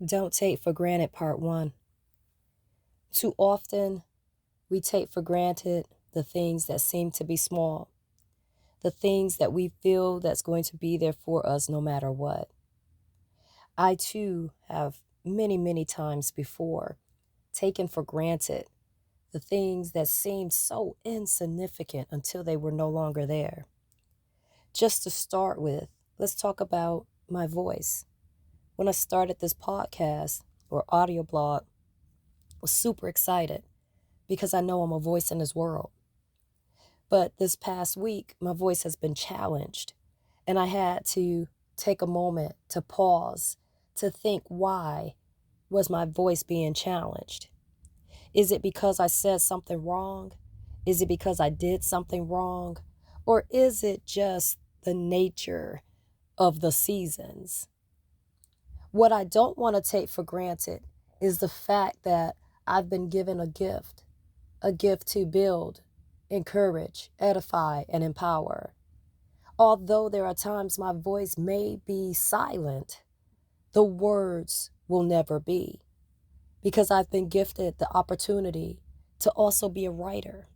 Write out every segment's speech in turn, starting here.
Don't take for granted, part one. Too often, we take for granted the things that seem to be small, the things that we feel that's going to be there for us no matter what. I too have many times before taken for granted the things that seemed so insignificant until they were no longer there. Just to start with, let's talk about my voice. When I started this podcast or audio blog, I was super excited because I know I'm a voice in this world. But this past week, my voice has been challenged, and I had to take a moment to pause to think, why was my voice being challenged? Is it because I said something wrong? Is it because I did something wrong? Or is it just the nature of the seasons? What I don't want to take for granted is the fact that I've been given a gift to build, encourage, edify, and empower. Although there are times my voice may be silent, the words will never be, because I've been gifted the opportunity to also be a writer.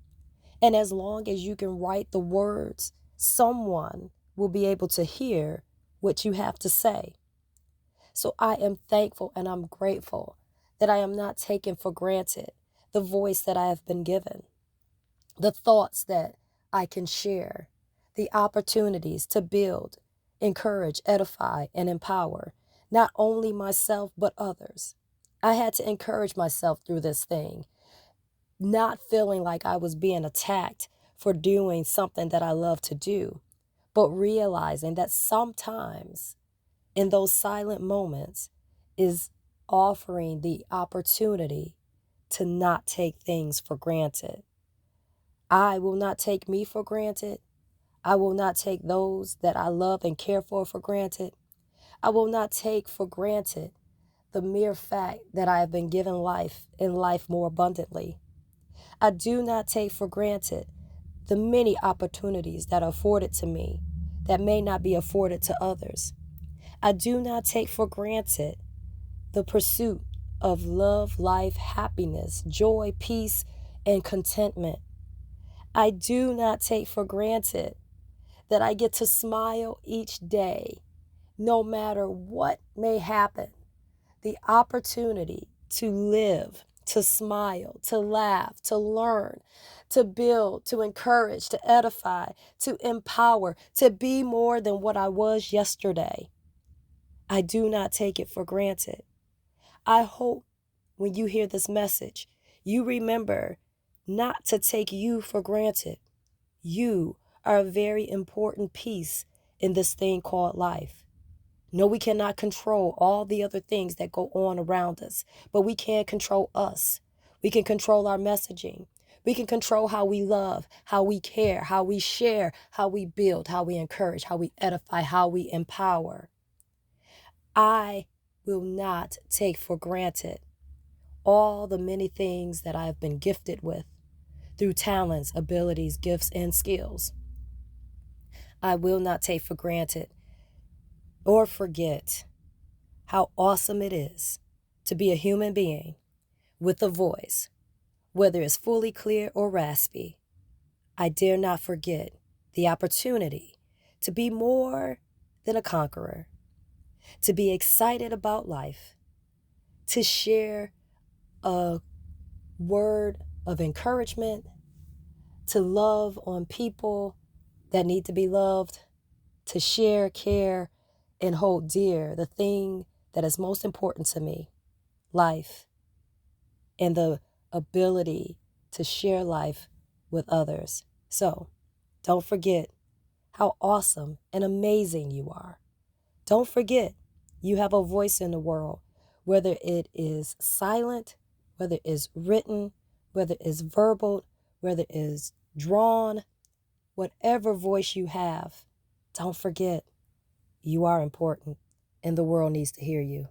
And as long as you can write the words, someone will be able to hear what you have to say. So I am thankful and I'm grateful that I am not taking for granted the voice that I have been given, the thoughts that I can share, the opportunities to build, encourage, edify, and empower not only myself but others. I had to encourage myself through this thing, not feeling like I was being attacked for doing something that I love to do, but realizing that sometimes in those silent moments is offering the opportunity to not take things for granted. I will not take me for granted. I will not take those that I love and care for granted. I will not take for granted the mere fact that I have been given life and life more abundantly. I do not take for granted the many opportunities that are afforded to me that may not be afforded to others. I do not take for granted the pursuit of love, life, happiness, joy, peace, and contentment. I do not take for granted that I get to smile each day, no matter what may happen. The opportunity to live, to smile, to laugh, to learn, to build, to encourage, to edify, to empower, to be more than what I was yesterday. I do not take it for granted. I hope when you hear this message, you remember not to take you for granted. You are a very important piece in this thing called life. No, we cannot control all the other things that go on around us, but we can control us. We can control our messaging. We can control how we love, how we care, how we share, how we build, how we encourage, how we edify, how we empower. I will not take for granted all the many things that I have been gifted with through talents, abilities, gifts, and skills. I will not take for granted or forget how awesome it is to be a human being with a voice, whether it's fully clear or raspy. I dare not forget the opportunity to be more than a conqueror, to be excited about life, to share a word of encouragement, to love on people that need to be loved, to share, care, and hold dear the thing that is most important to me, life, and the ability to share life with others. So don't forget how awesome and amazing you are. Don't forget you have a voice in the world, whether it is silent, whether it is written, whether it is verbal, whether it is drawn, whatever voice you have, don't forget you are important and the world needs to hear you.